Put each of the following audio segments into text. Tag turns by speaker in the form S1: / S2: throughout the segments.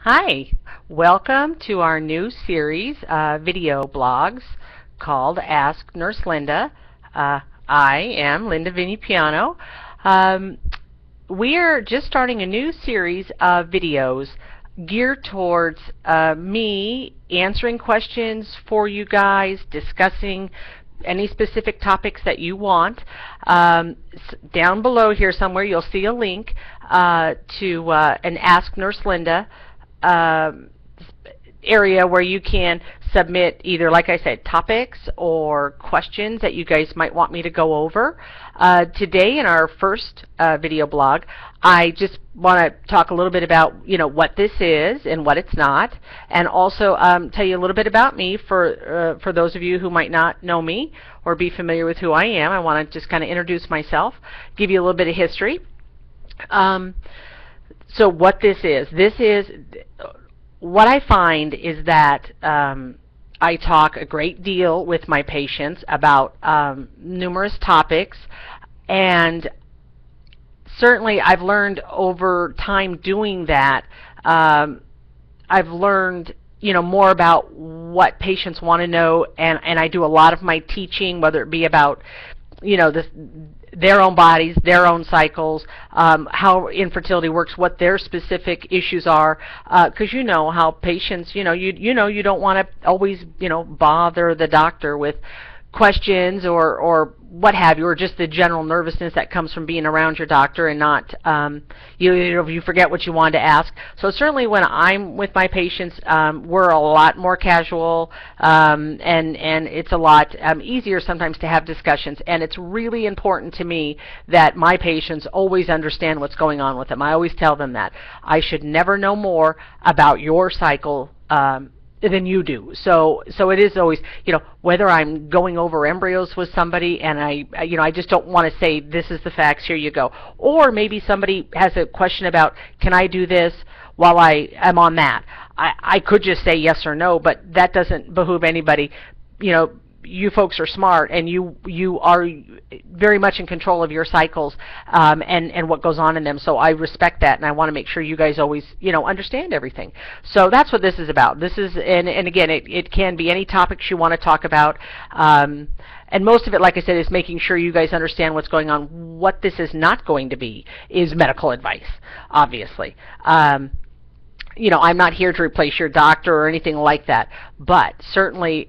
S1: Hi, welcome to our new series video blogs called Ask Nurse Linda. I am Linda Vignipiano. We are just starting a new series of videos geared towards me answering questions for you guys, discussing any specific topics that you want. Down below here somewhere you'll see a link to an Ask Nurse Linda area where you can submit either, like I said, topics or questions that you guys might want me to go over. Today in our first video blog, I just want to talk a little bit about what this is and what it's not, and also tell you a little bit about me for those of you who might not know me or be familiar with who I am. I want to just kind of introduce myself, give you a little bit of history. So what this is what I find is that I talk a great deal with my patients about numerous topics, and certainly I've learned over time doing that, I've learned more about what patients want to know, and I do a lot of my teaching, whether it be about their own bodies, their own cycles, how infertility works, what their specific issues are, because how patients, you don't want to always, bother the doctor with questions or what have you, or just the general nervousness that comes from being around your doctor and not, you forget what you wanted to ask. So certainly when I'm with my patients, we're a lot more casual, and it's a lot easier sometimes to have discussions, and it's really important to me that my patients always understand what's going on with them. I always tell them that I should never know more about your cycle than you do. So it is always, whether I'm going over embryos with somebody and I just don't want to say this is the facts, here you go. Or maybe somebody has a question about, can I do this while I am on that? I could just say yes or no, but that doesn't behoove anybody. You folks are smart, and you are very much in control of your cycles and what goes on in them. So I respect that, and I want to make sure you guys always understand everything. So that's what this is about. This is, and again, it can be any topics you want to talk about. And most of it, like I said, is making sure you guys understand what's going on. What this is not going to be is medical advice, obviously. I'm not here to replace your doctor or anything like that, but certainly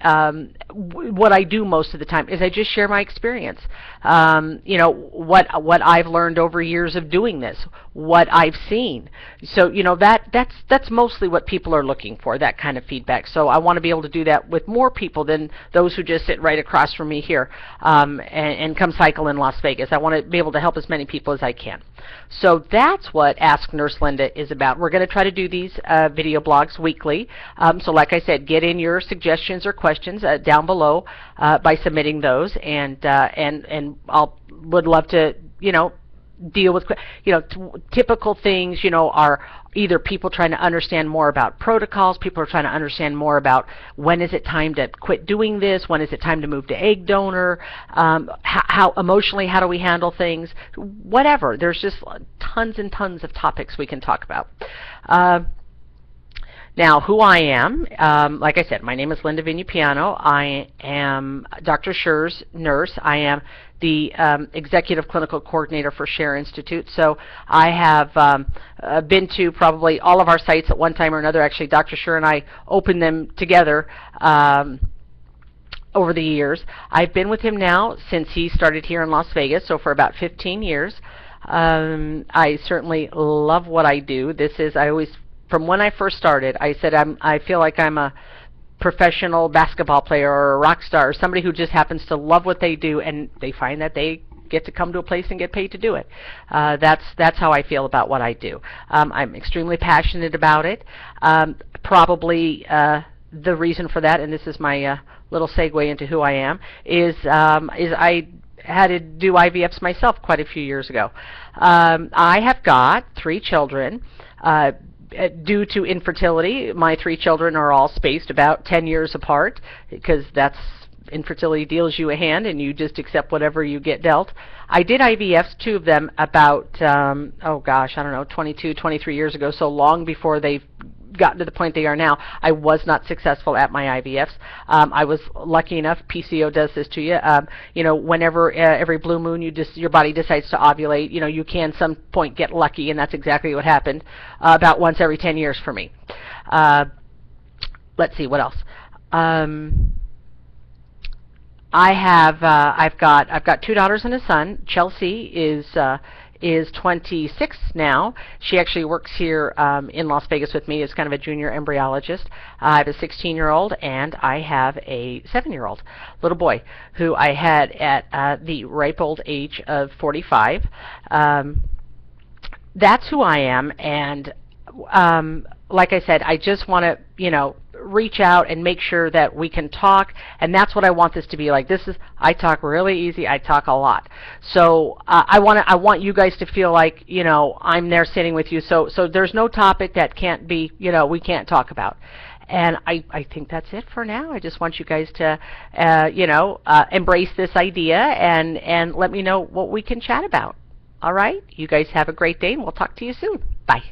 S1: what I do most of the time is I just share my experience. What I've learned over years of doing this, what I've seen. So that's mostly what people are looking for, that kind of feedback. So I want to be able to do that with more people than those who just sit right across from me here and come cycle in Las Vegas. I want to be able to help as many people as I can. So that's what Ask Nurse Linda is about. We're going to try to do these video blogs weekly. So like I said, get in your suggestions or questions down below by submitting those, and would love to deal with typical things. Are either people trying to understand more about protocols, people are trying to understand more about when is it time to quit doing this, when is it time to move to egg donor, how emotionally, how do we handle things, whatever. There's just tons and tons of topics we can talk about. Now, who I am, like I said, my name is Linda Vignipiano. I am Dr. Sher's nurse. I am the Executive Clinical Coordinator for Sher Institute. So I have been to probably all of our sites at one time or another. Actually, Dr. Sher and I opened them together over the years. I've been with him now since he started here in Las Vegas, so for about 15 years. I certainly love what I do. From when I first started, I said I feel like I'm a professional basketball player or a rock star, or somebody who just happens to love what they do, and they find that they get to come to a place and get paid to do it. That's how I feel about what I do. I'm extremely passionate about it. Probably the reason for that, and this is my little segue into who I am, is I had to do IVFs myself quite a few years ago. I have got 3 children. Due to infertility, my 3 children are all spaced about 10 years apart, because infertility deals you a hand and you just accept whatever you get dealt. I did IVFs, 2 of them, about 22, 23 years ago, so long before they gotten to the point they are now. I was not successful at my IVFs. I was lucky enough, PCO does this to you. You know, whenever every blue moon your body decides to ovulate, you know, you can some point get lucky, and that's exactly what happened about once every 10 years for me. Let's see, what else? I've got 2 daughters and a son. Chelsea is 26 now. She actually works here in Las Vegas with me as kind of a junior embryologist. I have a 16-year-old, and I have a 7-year-old little boy who I had at the ripe old age of 45. That's who I am, and like I said, I just want to, you know, reach out and make sure that we can talk, and that's what I want this to be like. I talk really easy, I talk a lot. So I want you guys to feel like, you know, I'm there sitting with you, so there's no topic that can't be, you know, we can't talk about. And I think that's it for now. I just want you guys to, you know, embrace this idea and let me know what we can chat about. All right? You guys have a great day, and we'll talk to you soon. Bye.